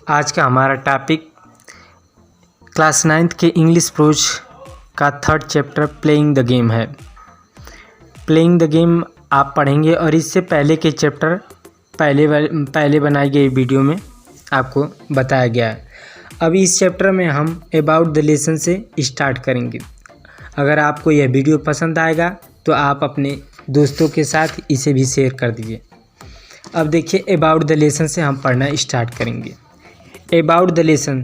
आज का हमारा टॉपिक क्लास 9th के इंग्लिश प्रोज का 3rd chapter playing the game है। प्लेइंग द गेम आप पढ़ेंगे और इससे पहले के चैप्टर पहले बनाई गई वीडियो में आपको बताया गया है। अब इस चैप्टर में हम अबाउट द लेसन से स्टार्ट करेंगे। अगर आपको यह वीडियो पसंद आएगा तो आप अपने दोस्तों के साथ इसे भी शेयर कर दीजिए। अब देखिए अबाउट द लेसन से हम पढ़ना स्टार्ट करेंगे। About the lesson,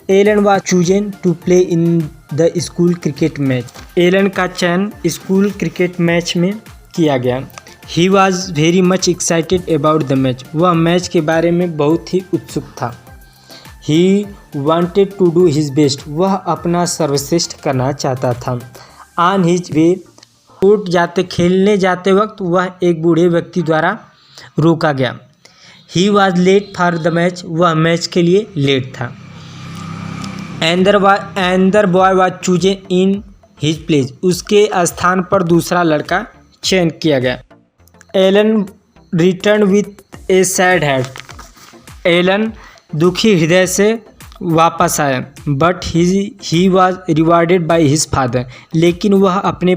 Alan was chosen to play in the school cricket match. Alan का चयन स्कूल क्रिकेट मैच में किया गया। He was very much excited about the match. वह मैच के बारे में बहुत ही उत्सुक था। He wanted to do his best. वह अपना सर्वश्रेष्ठ करना चाहता था। ऑन हिज वे, खेलने जाते वक्त वह एक बूढ़े व्यक्ति द्वारा रोका गया। He was late for the match. वह मैच के लिए लेट था। Another boy was chosen in his place. उसके स्थान पर दूसरा लड़का चयन किया गया। Alan return with a sad heart. Alan दुखी हृदय से वापस आया। But he was rewarded by his father. लेकिन वह अपने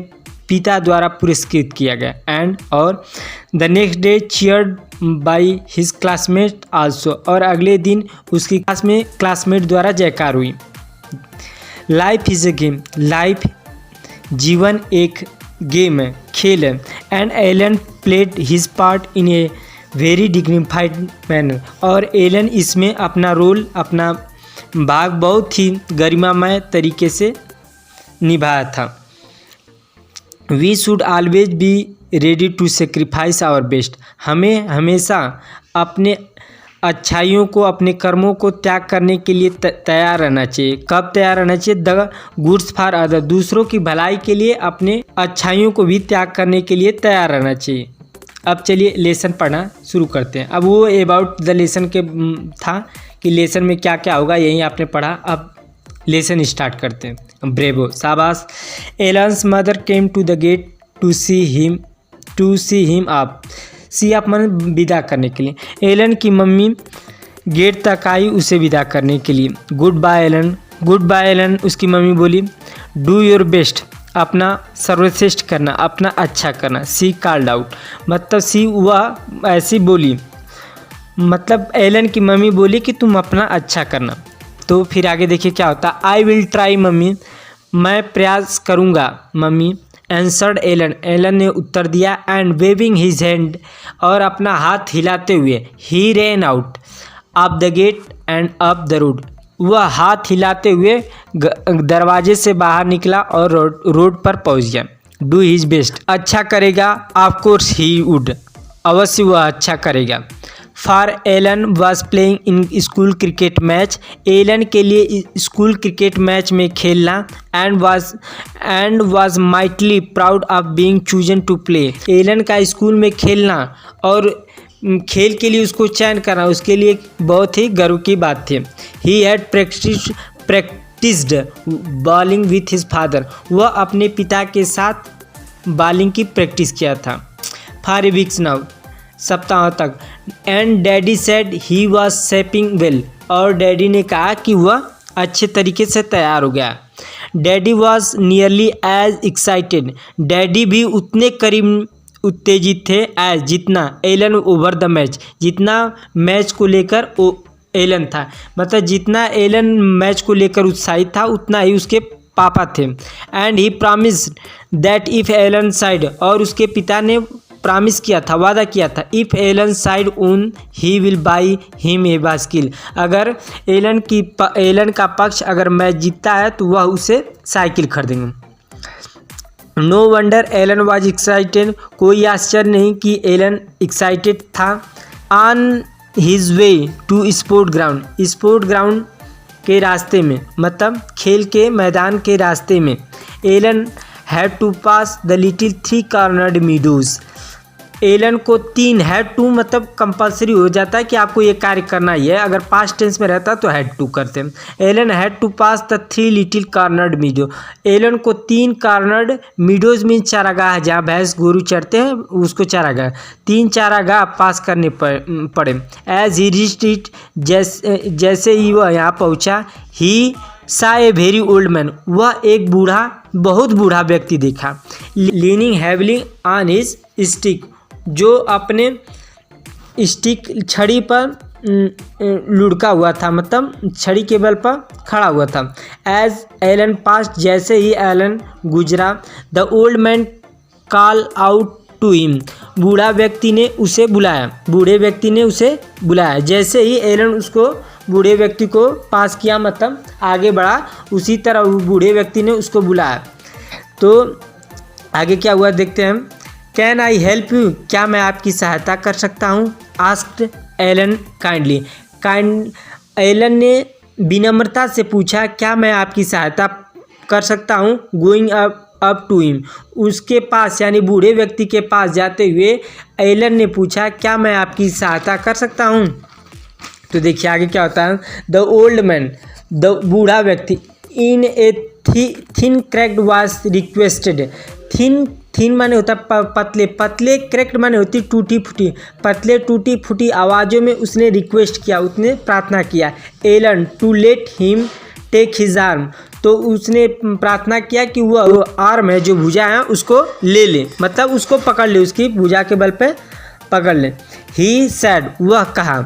पिता द्वारा पुरस्कृत किया गया। एंड और the next day cheered by his classmate also. और अगले दिन उसकी क्लासमेट द्वारा जयकार हुई। Life is a game. Life जीवन एक गेम है, खेल है। And Alan played his part in a very dignified manner. और एलन इसमें अपना रोल, अपना भाग बहुत ही गरिमामय तरीके से निभाया था। We should always be ready to sacrifice our best. हमें हमेशा अपने अच्छाइयों को, अपने कर्मों को त्याग करने के लिए तैयार रहना चाहिए। कब तैयार रहना चाहिए? The goods for other. दूसरों की भलाई के लिए अपने अच्छाइयों को भी त्याग करने के लिए तैयार रहना चाहिए। अब चलिए लेसन पढ़ना शुरू करते हैं। अब वो अबाउट द लेसन के था कि लेसन में क्या क्या होगा, यही आपने पढ़ा। अब लेसन स्टार्ट करते हैं। ब्रेवो, शाबाश। Alan's mother came to the gate to see him up. See up मन विदा करने के लिए। एलन की मम्मी गेट तक आई उसे विदा करने के लिए। Good bye Alan. Good bye Alan, उसकी मम्मी बोली। Do your best. अपना सर्वश्रेष्ठ करना, अपना अच्छा करना। सी कॉल्ड आउट, मतलब सी वह ऐसी बोली, मतलब एलन की मम्मी बोली कि तुम अपना अच्छा करना। तो फिर आगे देखिए क्या होता है। I will try mummy. मैं प्रयास करूँगा मम्मी। Answered Elon. एलन ने उत्तर दिया। एंड वेविंग हिज हैंड, और अपना हाथ हिलाते हुए। He ran out of the gate and up the road. वह हाथ हिलाते हुए दरवाजे से बाहर निकला और रोड पर पहुंच गया। Do his best. अच्छा करेगा। Of course he would. अवश्य वह अच्छा करेगा। For Alan was playing in school cricket match. Alan के लिए स्कूल क्रिकेट मैच में खेलना। And was mightily proud of being chosen to play. Alan का स्कूल में खेलना और खेल के लिए उसको चयन करना उसके लिए बहुत ही गर्व की बात थी। He had practised bowling with his father. वह अपने पिता के साथ बॉलिंग की प्रैक्टिस किया था। फॉर ए वीक्स नाउ, सप्ताहों तक। And daddy said he was shaping well. और डैडी ने कहा कि वह अच्छे तरीके से तैयार हो गया। Daddy was nearly as excited. Daddy भी उतने करीब उत्तेजित थे एज जितना एलन ओवर द मैच। जितना मैच को लेकर एलन था, मतलब जितना एलन मैच को लेकर उत्साहित था उतना ही उसके पापा थे। And he promised that if Alan side, और उसके पिता ने प्रॉमिस किया था, वादा किया था। इफ़ एलन साइड ऊन he will by him a bicycle. अगर एलन का पक्ष अगर मैच जीतता है तो वह उसे साइकिल खरीदेंगे। No wonder Alan was excited. कोई आश्चर्य नहीं कि एलन एक्साइटेड था। On his way to sport ground. Sport ground के रास्ते में, मतलब खेल के मैदान के रास्ते में। Alan had to pass the little 3 cornered meadows. Alan को 3 हैड टू मतलब कंपलसरी हो जाता है कि आपको ये कार्य करना ही है। अगर पास्ट टेंस में रहता तो हैड टू करते हैं। Alan had to pass the 3 little cornered meadow. Alan को 3 कार्नर्ड मीडोज मीन चारागाह, जहाँ भैंस गोरू चढ़ते हैं उसको चारागाह, 3 चारागाह पास करने पड़े। एज ही रीच्ड इट, जैसे ही वह यहाँ पहुँचा, ही सा ए वेरी ओल्ड मैन, वह एक बहुत बूढ़ा व्यक्ति देखा। Leaning heavily on his stick, जो अपने स्टिक छड़ी पर लुढ़का हुआ था, मतलब छड़ी के बल पर खड़ा हुआ था। एज एलन पास्ट, जैसे ही एलन गुजरा, the old man call out to him, बूढ़े व्यक्ति ने उसे बुलाया। जैसे ही एलन उसको बूढ़े व्यक्ति को पास किया, मतलब आगे बढ़ा, उसी तरह बूढ़े व्यक्ति ने उसको बुलाया। तो आगे क्या हुआ देखते हैं। कैन आई हेल्प यू, क्या मैं आपकी सहायता कर सकता हूँ? आस्क्ड एलन काइंडली, एलन ने विनम्रता से पूछा, क्या मैं आपकी सहायता कर सकता हूँ? गोइंग अप टू हिम, उसके पास यानी बूढ़े व्यक्ति के पास जाते हुए एलन ने पूछा, क्या मैं आपकी सहायता कर सकता हूँ? तो देखिए आगे क्या होता है। द ओल्ड मैन, द बूढ़ा व्यक्ति, in a thin cracked was requested. Thin माने होता पतले क्रैक्ड माने होती टूटी फूटी, पतले टूटी फूटी आवाज़ों में उसने रिक्वेस्ट किया, उसने प्रार्थना किया। Alan to let him take his arm, तो उसने प्रार्थना किया कि वह आर्म है जो भुजा है उसको ले ले, मतलब उसको पकड़ ले, उसकी भुजा के बल पे पकड़ ले। ही सैड, वह कहा,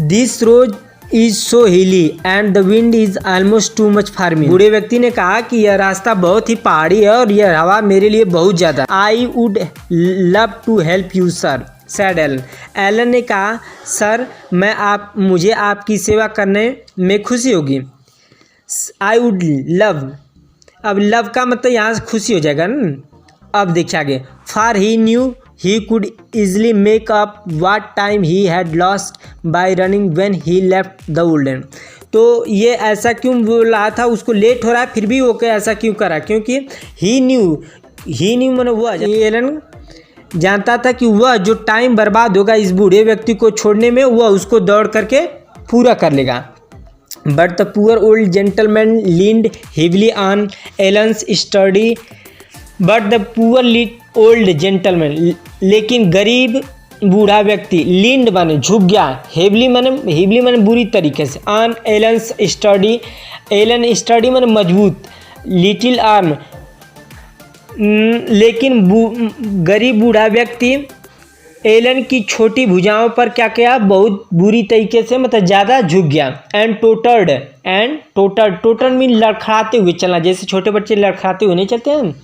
दिस रोड इज सो हिली and the wind is almost too much for me. बूढ़े व्यक्ति ने कहा कि यह रास्ता बहुत ही पहाड़ी है और यह हवा मेरे लिए बहुत ज़्यादा। I would love to help you sir, said Alan. Alan ने कहा, सर मुझे आपकी सेवा करने में खुशी होगी। आई वुड लव, अब लव का मतलब यहाँ से खुशी हो जाएगा ना। अब देखिए आगे, for he new he could easily make up what time he had lost by running when he left the wooden। तो ये ऐसा क्यों बोल रहा था, उसको लेट हो रहा है फिर भी वो ऐसा क्यों करा? क्योंकि ही न्यू मैंने वह एलन जानता था कि वह जो टाइम बर्बाद होगा इस बूढ़े व्यक्ति को छोड़ने में, वह उसको दौड़ करके पूरा कर लेगा। But the poor old gentleman leaned heavily on Alan's study, but the poor old gentleman, लेकिन गरीब बूढ़ा व्यक्ति, लीन्ड माने झुक गया, हेवली माने बुरी तरीके से, on Alan's study, Alan study माने मजबूत, लिटिल आर्म, लेकिन गरीब बूढ़ा व्यक्ति एलन की छोटी भुजाओं पर क्या किया, बहुत बुरी तरीके से मतलब ज़्यादा झुक गया। एंड टोटर्ड मीन लड़खड़ाते हुए चलना, जैसे छोटे बच्चे लड़खड़ाते हुए नहीं चलते हैं,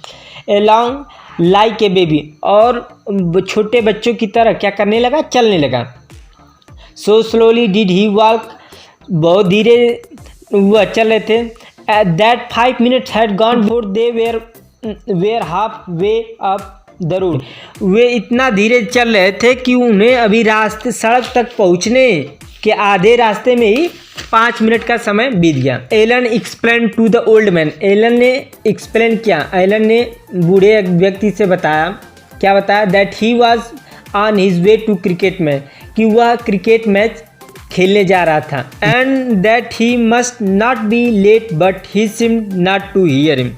एलॉन्ग लाइक ए बेबी, और छोटे बच्चों की तरह क्या करने लगा, चलने लगा। So slowly did he walk, बहुत धीरे वह चल रहे थे। That 5 minutes had gone before they were half way up the road, वे इतना धीरे चल रहे थे कि उन्हें अभी सड़क तक पहुंचने के आधे रास्ते में ही 5 मिनट का समय बीत गया। Alan explain to the old man, Alan ने एक्सप्लेन किया, एलन ने बूढ़े व्यक्ति से बताया, क्या बताया, that he was on his way to cricket match, कि वह क्रिकेट मैच खेलने जा रहा था। And that he must not be late but he seemed not to hear him,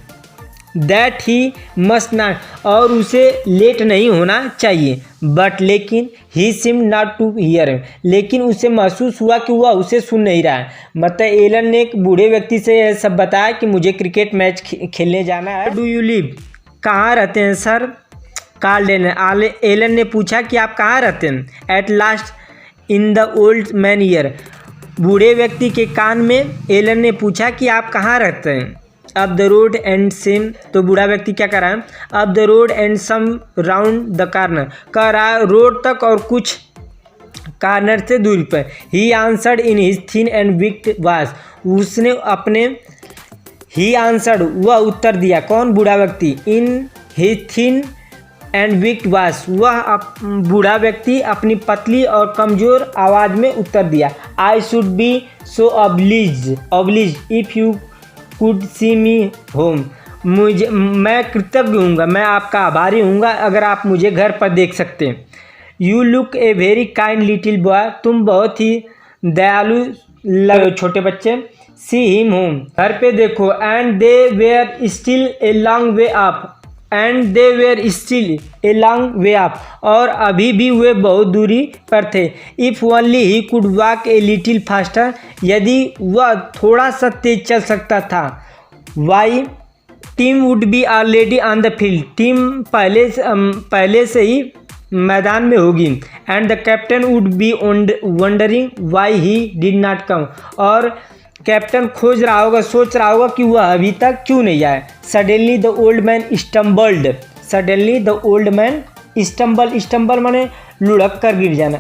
that he must not, और उसे लेट नहीं होना चाहिए, बट लेकिन he seem not to hear him, लेकिन उसे महसूस हुआ कि वह उसे सुन नहीं रहा है। मतलब एलन ने एक बूढ़े व्यक्ति से यह सब बताया कि मुझे क्रिकेट मैच खेलने जाना है। डू यू लिव, कहाँ रहते हैं सर? कॉल्ड एलन ने पूछा कि आप कहाँ रहते हैं? At last in the old man year, बूढ़े व्यक्ति के कान में एलन ने पूछा कि आप कहाँ रहते हैं? अब द रोड एंड सिम, तो बूढ़ा व्यक्ति क्या कर रहा है, अब the road and some round the corner, कह रहा है रोड तक और कुछ कॉर्नर से दूरी पर। He answered in his thin and week voice, उसने अपने, ही आंसर्ड वह उत्तर दिया, कौन? बूढ़ा व्यक्ति, in his thin and week voice, वह बूढ़ा व्यक्ति अपनी पतली और कमज़ोर आवाज़ में उत्तर दिया, I should be so oblige if you could see me home, मैं कृतज्ञ हूँगा, मैं आपका आभारी हूँगा अगर आप मुझे घर पर देख सकते हैं। You look a very kind little boy, तुम बहुत ही दयालु लगे छोटे बच्चे। सी हिम होम, घर पे देखो। And they were still a long way up, and they were still a long way up, और अभी भी वे बहुत दूरी पर थे। If only he could walk a little faster, यदि वह थोड़ा सा तेज चल सकता था। Why team would be already on the field, team पहले से ही मैदान में होगी। And the captain would be wondering why he did not कम, और कैप्टन खोज रहा होगा, सोच रहा होगा कि वह अभी तक क्यों नहीं आया। Suddenly the old man stumbled, suddenly the old man stumble माने लुढ़क कर गिर जाना।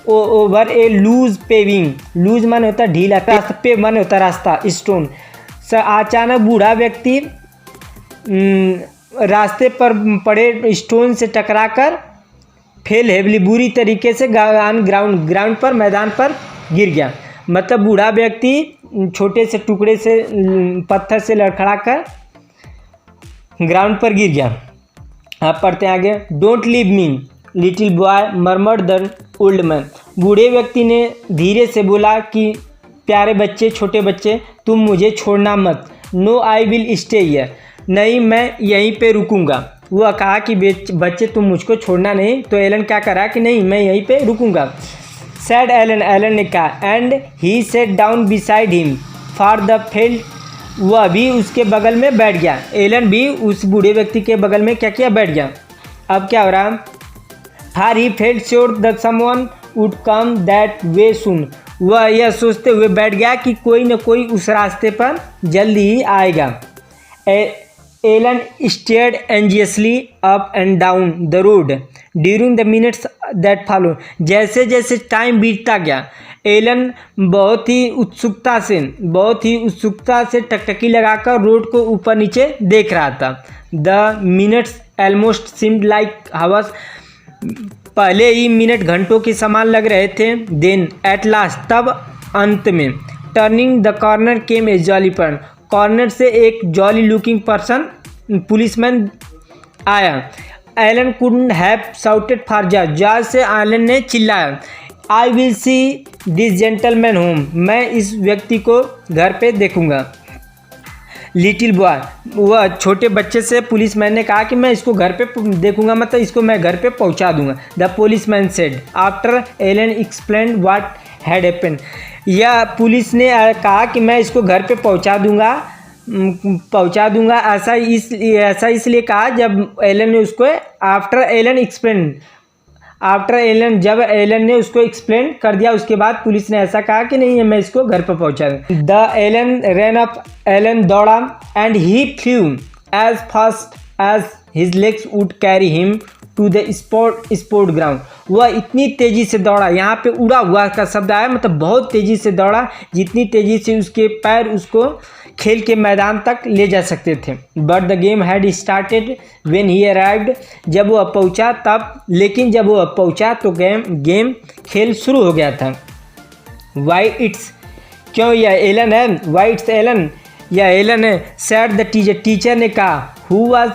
ओवर ए लूज पेविंग, लूज माने होता ढीला, पे माने होता रास्ता, स्टोन। अचानक बूढ़ा व्यक्ति रास्ते पर पड़े स्टोन से टकराकर फेल हेवली, बुरी तरीके से ग्राउंड पर, मैदान पर गिर गया। मतलब बूढ़ा व्यक्ति छोटे से टुकड़े से पत्थर से लड़खड़ा कर ग्राउंड पर गिर गया। आप पढ़ते हैं आगे। Don't leave me little boy murmured the old man, बूढ़े व्यक्ति ने धीरे से बोला कि प्यारे बच्चे, छोटे बच्चे, तुम मुझे छोड़ना मत। No I will stay here, नहीं मैं यहीं पे रुकूंगा। वह कहा कि बच्चे तुम मुझको छोड़ना नहीं, तो एलन क्या करा कि नहीं मैं यहीं पे रुकूंगा। सैड एलन, एलन ने कहा। And he set down beside him for the field, वह भी उसके बगल में बैठ गया। एलन भी उस बूढ़े व्यक्ति के बगल में क्या किया, बैठ गया। अब क्या हो रहा, for he felt sure that someone would come that way soon, वह यह सोचते हुए बैठ गया कि कोई न कोई उस रास्ते पर जल्दी ही आएगा। Alan stared anxiously up and down the road during the minutes that follow, जैसे जैसे टाइम बीतता गया एलन बहुत ही उत्सुकता से टकटकी लगाकर रोड को ऊपर नीचे देख रहा था। The minutes almost seemed like hours, पहले ही मिनट घंटों के समान लग रहे थे। देन एट लास्ट, तब अंत में, turning the corner came a jolly person, corner से एक जॉली लुकिंग पर्सन पुलिसमैन आया। Alan couldn't have shouted for George से एलन ने चिल्लाया। I will see this gentleman home, मैं इस व्यक्ति को घर पे देखूंगा। लिटिल बॉय, वह छोटे बच्चे से पुलिसमैन ने कहा कि मैं इसको घर पे देखूंगा, मतलब इसको मैं घर पे पहुंचा दूंगा। The policeman said after Alan explain what had happened, यह पुलिस ने कहा कि मैं इसको घर पे पहुंचा दूंगा। ऐसा इसलिए कहा जब एलन ने उसको जब एलन ने उसको एक्सप्लेन कर दिया, उसके बाद पुलिस ने ऐसा कहा कि नहीं मैं इसको घर पर पहुंचा दूँ। The Alan ran up, Alan दौड़ा। And he flew as fast as his legs would carry him to the sport ground, वह इतनी तेज़ी से दौड़ा, यहाँ पे उड़ा हुआ का शब्द आया, मतलब बहुत तेज़ी से दौड़ा, जितनी तेज़ी से उसके पैर उसको खेल के मैदान तक ले जा सकते थे। But the game had started when he arrived, जब वह पहुंचा तो गेम खेल शुरू हो गया था। वाई इट्स, क्यों यह एलन है, वाई इट्स एलन, यह एलन है। सैड द टीचर, टीचर ने कहा। Who was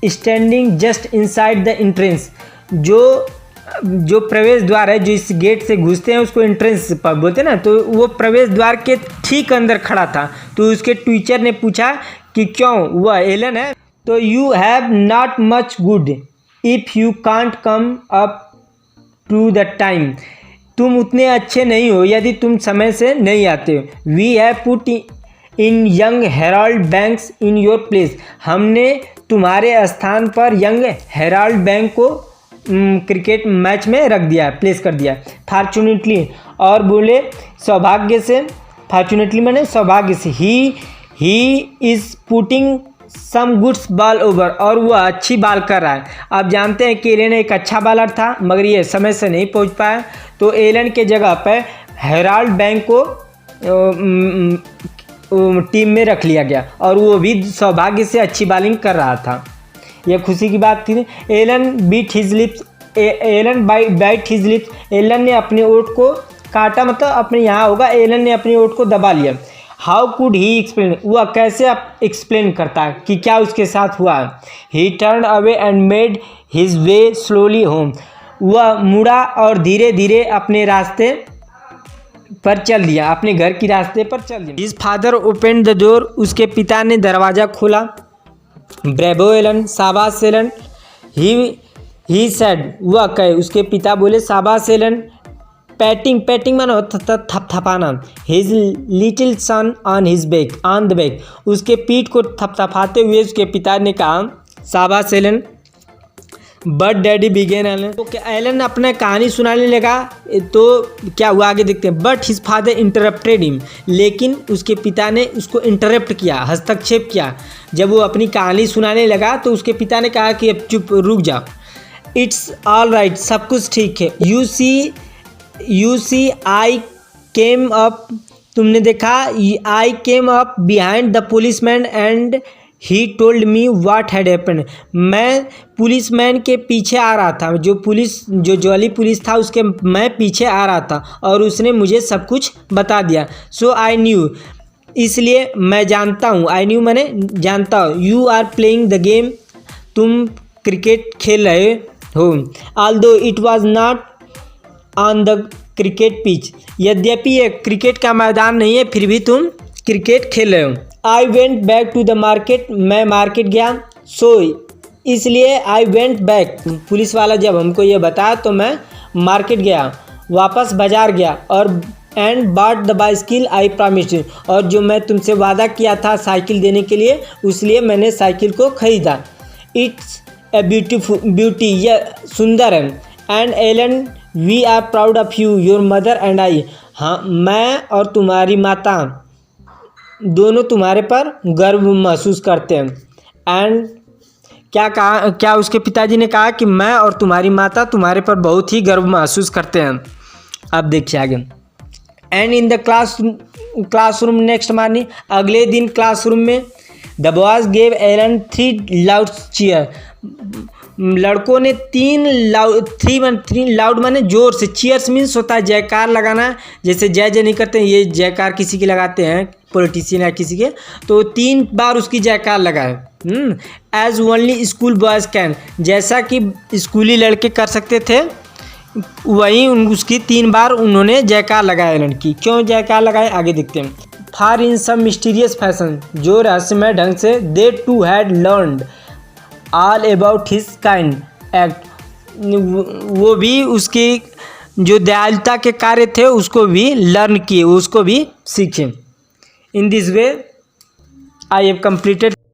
standing just inside the entrance, जो प्रवेश द्वार है, जो इस गेट से घुसते हैं उसको एंट्रेंस पर बोलते हैं ना, तो वो प्रवेश द्वार के ठीक अंदर खड़ा था। तो उसके टीचर ने पूछा कि क्यों, वह एलन है। तो you have not much good if you can't come up to the time, तुम उतने अच्छे नहीं हो यदि तुम समय से नहीं आते हो। We have put in young Harold banks in your place, हमने तुम्हारे स्थान पर यंग हेराल्ड बैंक को क्रिकेट मैच में रख दिया, प्लेस कर दिया। फॉर्चुनेटली, और बोले सौभाग्य से, फॉर्चुनेटली मैंने सौभाग्य से। He is putting some goods ball over, और वह अच्छी बॉल कर रहा है। आप जानते हैं कि एलन एक अच्छा बॉलर था, मगर ये समय से नहीं पहुंच पाया, तो एलन के जगह पर हेराल्ड बैंक को टीम में रख लिया गया, और वो भी सौभाग्य से अच्छी बॉलिंग कर रहा था। यह खुशी की बात थी। Alan beat his lips, Alan bite his lips, Alan ने अपने ओठ को काटा, मतलब अपने यहाँ होगा, एलन ने अपने ओठ को दबा लिया। हाउ कुड ही एक्सप्लेन, वह कैसे आप एक्सप्लेन करता है कि क्या उसके साथ हुआ। ही turn away and made his way slowly home, वह मुड़ा और धीरे धीरे अपने रास्ते पर चल दिया, अपने घर की रास्ते पर चल दिया। His father open the door, उसके पिता ने दरवाज़ा खोला। ब्रेवो एलन, शाबाश एलन। ही सेड, वह कहे, उसके पिता बोले शाबाश एलन। पैटिंग, पैटिंग मानो थपथपाना। His little son on his back, on the back, उसके पीठ को थपथपाते हुए उसके पिता ने कहा शाबाश Alan. But daddy began Alan, तो क्या एलन अपना कहानी सुनाने लगा, तो क्या हुआ आगे देखते हैं। But his father interrupted him, लेकिन उसके पिता ने उसको इंटरप्ट किया, हस्तक्षेप किया। जब वो अपनी कहानी सुनाने लगा तो उसके पिता ने कहा कि अब चुप, रुक जाओ। इट्स ऑल राइट, सब कुछ ठीक है। You see I came up, तुमने देखा, I came up behind the policeman and he told me what had happened, मैं पुलिसमैन के पीछे आ रहा था, जो जॉली पुलिस था उसके मैं पीछे आ रहा था और उसने मुझे सब कुछ बता दिया। सो आई न्यू, इसलिए मैं जानता हूँ, आई न्यू मैंने जानता हूँ। You are playing the game, तुम क्रिकेट खेल रहे हो। Although it was not on the cricket pitch, यद्यपि ये क्रिकेट का मैदान नहीं है फिर भी तुम क्रिकेट खेल रहे हो। I went back to the market, मैं मार्केट गया। सो इसलिए आई वेंट बैक, पुलिस वाला जब हमको ये बताया तो मैं मार्केट गया, वापस बाजार गया। और एंड बाट द बाइसिकल आई प्रॉमिस्ड, और जो मैं तुमसे वादा किया था साइकिल देने के लिए, इसलिए मैंने साइकिल को खरीदा। इट्स ए ब्यूटी, यह सुंदर है। And Alan we are proud of you, your mother and I, हाँ मैं और तुम्हारी माता दोनों तुम्हारे पर गर्व महसूस करते हैं। एंड क्या कहा, क्या उसके पिताजी ने कहा कि मैं और तुम्हारी माता तुम्हारे पर बहुत ही गर्व महसूस करते हैं। अब देखिए आगे। And in the classroom next morning, अगले दिन क्लासरूम में, the boys gave Alan 3 loud cheer, लड़कों ने 3 लाउड माने जोर से, चीयर्स मीन्स होता है जयकार लगाना, जैसे जय जय नहीं करते हैं, ये जयकार किसी की लगाते हैं पॉलिटिशियन या किसी के, तो 3 बार उसकी जयकार लगाए। As only school boys can, जैसा कि स्कूली लड़के कर सकते थे वहीं उसकी 3 बार उन्होंने जयकार लगाया लड़की। क्यों जयकार लगाए आगे देखते हैं। फार इन सम मिस्टीरियस फैशन, जो रहस्यमय ढंग से, they too had learned all about his kind act, वो भी उसके जो दयालुता के कार्य थे उसको भी लर्न किए, उसको भी सीखे। In this way I have completed